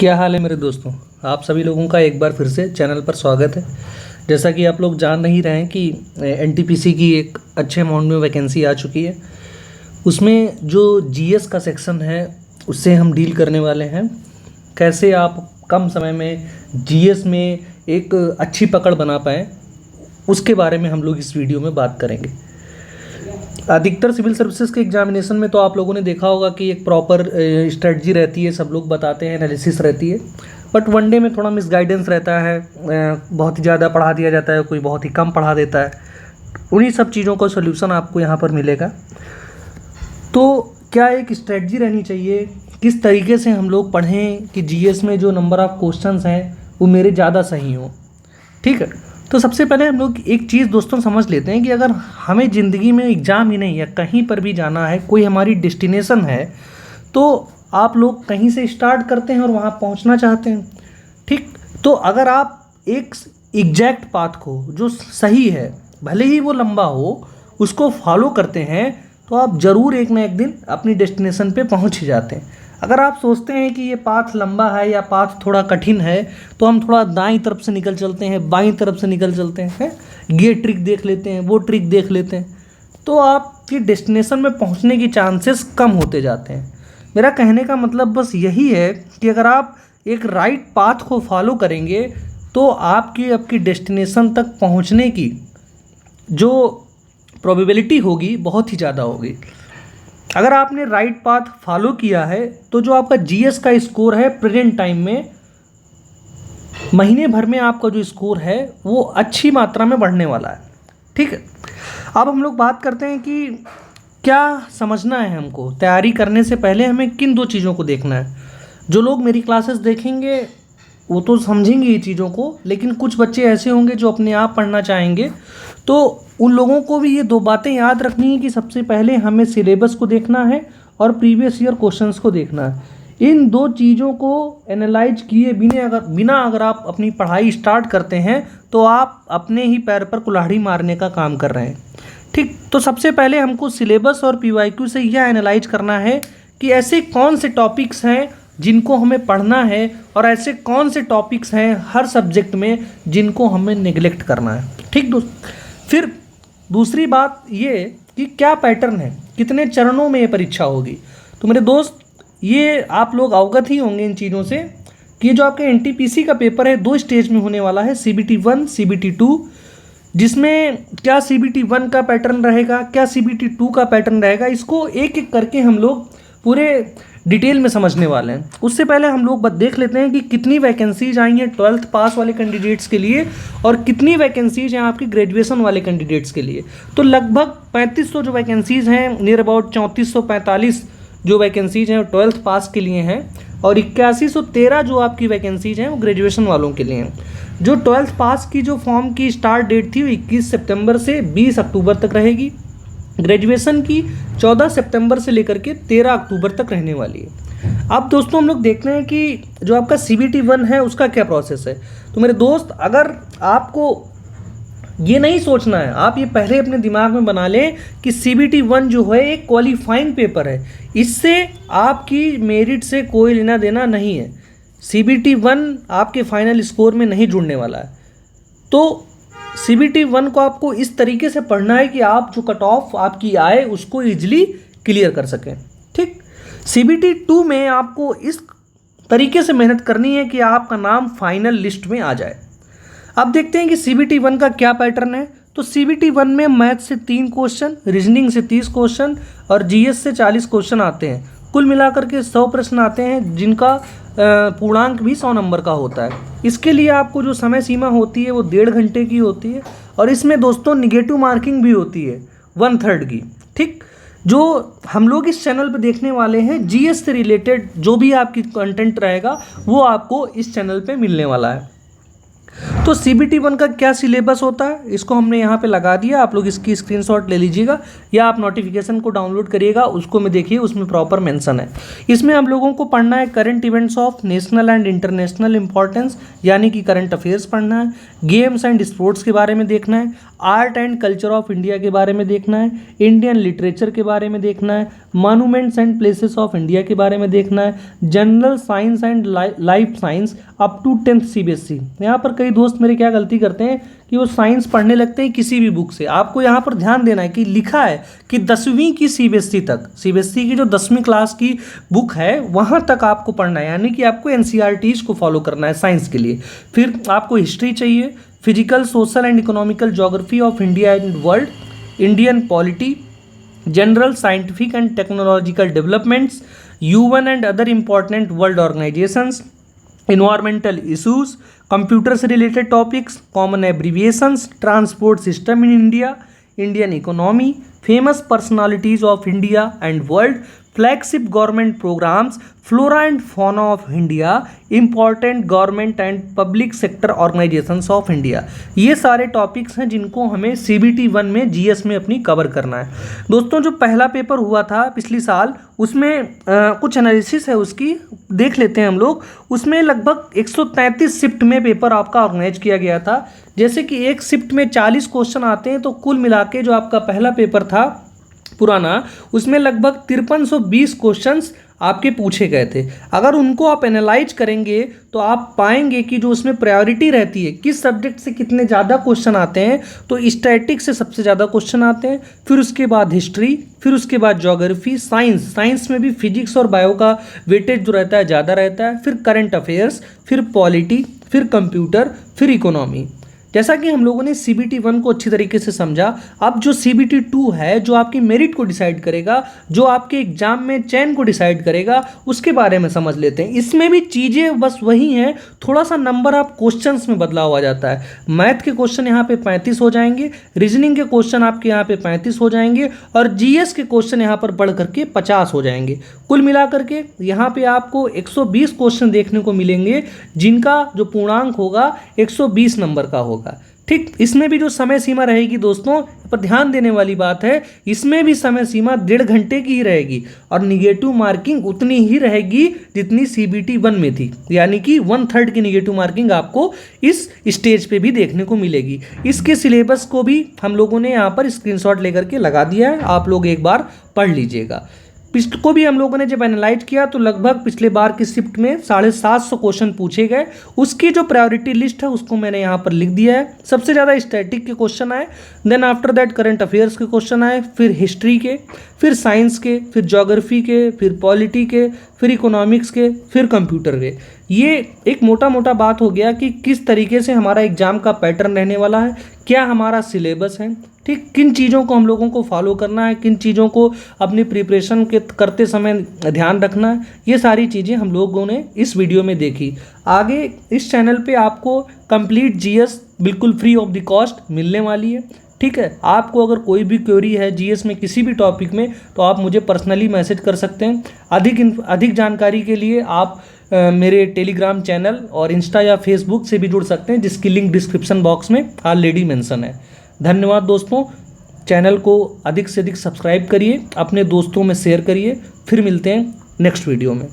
क्या हाल है मेरे दोस्तों। आप सभी लोगों का एक बार फिर से चैनल पर स्वागत है। जैसा कि आप लोग जान नहीं रहे हैं कि एनटीपीसी की एक अच्छे अमाउंट में वैकेंसी आ चुकी है। उसमें जो जीएस का सेक्शन है उससे हम डील करने वाले हैं। कैसे आप कम समय में जीएस में एक अच्छी पकड़ बना पाएँ, उसके बारे में हम लोग इस वीडियो में बात करेंगे। अधिकतर सिविल सर्विसेज के एग्जामिनेशन में तो आप लोगों ने देखा होगा कि एक प्रॉपर स्ट्रेटजी रहती है, सब लोग बताते हैं, एनालिसिस रहती है। बट वनडे में थोड़ा मिसगाइडेंस रहता है, बहुत ही ज़्यादा पढ़ा दिया जाता है, कोई बहुत ही कम पढ़ा देता है। उन्हीं सब चीज़ों का सोल्यूशन आपको यहाँ पर मिलेगा। तो क्या एक स्ट्रेटजी रहनी चाहिए, किस तरीके से हम लोग पढ़ें कि जीएस में जो नंबर ऑफ क्वेश्चंस हैं वो मेरे ज़्यादा सही हों। ठीक है, तो सबसे पहले हम लोग एक चीज़ दोस्तों समझ लेते हैं कि अगर हमें ज़िंदगी में एग्ज़ाम ही नहीं है, कहीं पर भी जाना है, कोई हमारी डेस्टिनेशन है, तो आप लोग कहीं से स्टार्ट करते हैं और वहाँ पहुँचना चाहते हैं। ठीक, तो अगर आप एक एग्जैक्ट पाथ को जो सही है, भले ही वो लंबा हो, उसको फॉलो करते हैं तो आप ज़रूर एक ना एक दिन अपनी डेस्टिनेशन पे पहुँच ही जाते हैं। अगर आप सोचते हैं कि ये पाथ लंबा है या पाथ थोड़ा कठिन है, तो हम थोड़ा दाईं तरफ से निकल चलते हैं, बाईं तरफ से निकल चलते हैं, ये ट्रिक देख लेते हैं, वो ट्रिक देख लेते हैं, तो आपकी डेस्टिनेशन में पहुंचने की चांसेस कम होते जाते हैं। मेरा कहने का मतलब बस यही है कि अगर आप एक राइट पाथ को फॉलो करेंगे तो आपकी डेस्टिनेशन तक पहुँचने की जो प्रोबेबिलिटी होगी बहुत ही ज़्यादा होगी। अगर आपने राइट पाथ फॉलो किया है तो जो आपका जीएस का स्कोर है प्रेजेंट टाइम में, महीने भर में आपका जो स्कोर है वो अच्छी मात्रा में बढ़ने वाला है। ठीक है, अब हम लोग बात करते हैं कि क्या समझना है हमको। तैयारी करने से पहले हमें किन दो चीज़ों को देखना है। जो लोग मेरी क्लासेस देखेंगे वो तो समझेंगे ये चीज़ों को, लेकिन कुछ बच्चे ऐसे होंगे जो अपने आप पढ़ना चाहेंगे, तो उन लोगों को भी ये दो बातें याद रखनी है कि सबसे पहले हमें सिलेबस को देखना है और प्रीवियस ईयर क्वेश्चंस को देखना है। इन दो चीज़ों को एनालाइज किए बिना अगर आप अपनी पढ़ाई स्टार्ट करते हैं तो आप अपने ही पैर पर कुल्हाड़ी मारने का काम कर रहे हैं। ठीक, तो सबसे पहले हमको सिलेबस और पीवाईक्यू से यह एनालाइज करना है कि ऐसे कौन से टॉपिक्स हैं जिनको हमें पढ़ना है और ऐसे कौन से टॉपिक्स हैं हर सब्जेक्ट में जिनको हमें नेग्लेक्ट करना है। ठीक दोस्त, फिर दूसरी बात ये कि क्या पैटर्न है, कितने चरणों में ये परीक्षा होगी। तो मेरे दोस्त, ये आप लोग अवगत ही होंगे इन चीज़ों से कि जो आपके एनटीपीसी का पेपर है 2 स्टेज में होने वाला है, सीबीटी 1, सीबीटी 2, जिसमें क्या सीबीटी 1 का पैटर्न रहेगा, क्या सीबीटी 2 का पैटर्न रहेगा, इसको एक एक करके हम लोग पूरे डिटेल में समझने वाले हैं। उससे पहले हम लोग देख लेते हैं कि कितनी वैकेंसीज आई हैं 12th पास वाले कैंडिडेट्स के लिए और कितनी वैकेंसीज हैं आपकी ग्रेजुएशन वाले कैंडिडेट्स के लिए। तो लगभग 3500 जो वैकेंसीज हैं, नियर अबाउट 3445 जो वैकेंसीज हैं 12th पास के लिए हैं और 8113 जो आपकी वैकेंसीज हैं वो ग्रेजुएशन वालों के लिए हैं। जो 12th पास की जो फॉर्म की स्टार्ट डेट थी वो 21 सितंबर से 20 अक्टूबर तक रहेगी। ग्रेजुएशन की 14 सितंबर से लेकर के 13 अक्टूबर तक रहने वाली है। अब दोस्तों हम लोग देखते हैं कि जो आपका सीबीटी 1 है उसका क्या प्रोसेस है। तो मेरे दोस्त, अगर आपको ये नहीं सोचना है, आप ये पहले अपने दिमाग में बना लें कि सीबीटी 1 जो है एक क्वालिफाइंग पेपर है, इससे आपकी मेरिट से कोई लेना देना नहीं है। सीबीटी 1 आपके फाइनल स्कोर में नहीं जुड़ने वाला है। तो सीबीटी 1 को आपको इस तरीके से पढ़ना है कि आप जो कट ऑफ आपकी आए उसको ईजिली क्लियर कर सकें। ठीक, सीबीटी 2 में आपको इस तरीके से मेहनत करनी है कि आपका नाम फाइनल लिस्ट में आ जाए। अब देखते हैं कि सीबीटी 1 का क्या पैटर्न है। तो सीबीटी 1 में मैथ से 3 क्वेश्चन, रीजनिंग से 30 क्वेश्चन और जीएस से 40 क्वेश्चन आते हैं। कुल मिलाकर के 100 प्रश्न आते हैं जिनका पूर्णांक भी 100 नंबर का होता है। इसके लिए आपको जो समय सीमा होती है वो 1.5 घंटे की होती है और इसमें दोस्तों निगेटिव मार्किंग भी होती है 1/3 की। ठीक, जो हम लोग इस चैनल पे देखने वाले हैं जीएस से रिलेटेड जो भी आपकी कंटेंट रहेगा वो आपको इस चैनल पे मिलने वाला है। तो CBT 1 का क्या सिलेबस होता है इसको हमने यहाँ पे लगा दिया, आप लोग इसकी स्क्रीनशॉट ले लीजिएगा या आप नोटिफिकेशन को डाउनलोड करिएगा, उसको में देखिए, उसमें प्रॉपर मेंशन है। इसमें हम लोगों को पढ़ना है current events of national and international importance, यानी कि करंट अफेयर्स पढ़ना है, गेम्स एंड स्पोर्ट्स के बारे में देखना है, art and culture of India के बारे में देखना है, इंडियन लिटरेचर के बारे में देखना है, monuments and places of India के बारे में देखना है, general science and life science up to 10th CBSE। यहाँ पर कई दोस्त मेरे क्या गलती करते हैं कि वो साइंस पढ़ने लगते हैं किसी भी बुक से। आपको यहाँ पर ध्यान देना है कि लिखा है कि 10वीं की CBSE तक, CBSE की जो 10वीं क्लास की बुक है वहाँ तक आपको पढ़ना है, यानी कि आपको NCERTs को फॉलो करना है साइंस के लिए। फिर आपको हिस्ट्री चाहिए, physical, social and economical geography of India and world, Indian polity, general scientific and technological developments, UN and other important world organisations, environmental issues, computer से related topics, common abbreviations, transport system in India, Indian economy, famous personalities of India and world, flagship government programmes, flora and fauna of India, important government and public sector organisations of India. ये सारे topics हैं जिनको हमें CBT 1 में GS में अपनी cover करना है। दोस्तों जो पहला पेपर हुआ था पिछली साल, उसमें कुछ एनालिसिस है उसकी, देख लेते हैं हम लोग। उसमें लगभग 133 शिफ्ट में पेपर आपका ऑर्गेनाइज किया गया था। जैसे कि एक शिफ्ट में 40 क्वेश्चन आते हैं, तो कुल मिला के जो आपका पहला पेपर था पुराना, उसमें लगभग 5320 क्वेश्चंस आपके पूछे गए थे। अगर उनको आप एनालाइज करेंगे तो आप पाएंगे कि जो उसमें प्रायोरिटी रहती है, किस सब्जेक्ट से कितने ज़्यादा क्वेश्चन आते हैं, तो स्टैटिक से सबसे ज़्यादा क्वेश्चन आते हैं, फिर उसके बाद हिस्ट्री, फिर उसके बाद ज्योग्राफी, साइंस में भी फिजिक्स और बायो का वेटेज जो रहता है ज़्यादा रहता है, फिर करंट अफेयर्स, फिर पॉलिटी, फिर कंप्यूटर, फिर इकोनॉमी। जैसा कि हम लोगों ने CBT 1 को अच्छी तरीके से समझा, अब जो CBT 2 है, जो आपकी मेरिट को डिसाइड करेगा, जो आपके एग्जाम में चयन को डिसाइड करेगा, उसके बारे में समझ लेते हैं। इसमें भी चीज़ें बस वही हैं, थोड़ा सा नंबर ऑफ क्वेश्चंस में बदलाव आ जाता है। मैथ के क्वेश्चन यहाँ पे 35 हो जाएंगे, रीजनिंग के क्वेश्चन आपके यहाँ पे 35 हो जाएंगे, और GS के क्वेश्चन यहाँ पर बढ़ करके 50 हो जाएंगे। कुल मिलाकर के यहाँ पे आपको 120 क्वेश्चन देखने को मिलेंगे, जिनका जो पूर्णांक होगा 120 नंबर का होगा। ठीक, इसमें भी जो समय सीमा रहेगी दोस्तों, पर ध्यान देने वाली बात है, इसमें भी समय सीमा 1.5 घंटे की ही रहेगी, और निगेटिव मार्किंग उतनी ही रहेगी जितनी CBT 1 में थी, यानी कि 1/3 की निगेटिव मार्किंग आपको इस स्टेज पे भी देखने को मिलेगी। इसके सिलेबस को भी हम लोगों ने यहाँ पर स्क्रीनशॉट लेकर के लगा दिया है, आप लोग एक बार पढ़ लीजिएगा। पिछले को भी हम लोगों ने जब एनालाइज किया तो लगभग पिछले बार की शिफ्ट में 750 क्वेश्चन पूछे गए। उसकी जो प्रायोरिटी लिस्ट है उसको मैंने यहाँ पर लिख दिया है। सबसे ज़्यादा स्टैटिक के क्वेश्चन आए, then after that current affairs के क्वेश्चन आए, फिर हिस्ट्री के, फिर साइंस के, फिर ज्योग्राफी के, फिर पॉलिटी के, फिर इकोनॉमिक्स के, फिर कंप्यूटर के। ये एक मोटा मोटा बात हो गया कि किस तरीके से हमारा एग्जाम का पैटर्न रहने वाला है, क्या हमारा सिलेबस है, ठीक, किन चीज़ों को हम लोगों को फॉलो करना है, किन चीज़ों को अपनी प्रिपरेशन के करते समय ध्यान रखना है। ये सारी चीज़ें हम लोगों ने इस वीडियो में देखी। आगे इस चैनल पे आपको कंप्लीट GS बिल्कुल फ्री ऑफ द कॉस्ट मिलने वाली है। ठीक है, आपको अगर कोई भी क्वेरी है GS में किसी भी टॉपिक में, तो आप मुझे पर्सनली मैसेज कर सकते हैं। अधिक जानकारी के लिए आप मेरे टेलीग्राम चैनल और इंस्टा या फेसबुक से भी जुड़ सकते हैं, जिसकी लिंक डिस्क्रिप्शन बॉक्स में ऑलरेडी मेंशन है। धन्यवाद दोस्तों, चैनल को अधिक से अधिक सब्सक्राइब करिए, अपने दोस्तों में शेयर करिए। फिर मिलते हैं नेक्स्ट वीडियो में।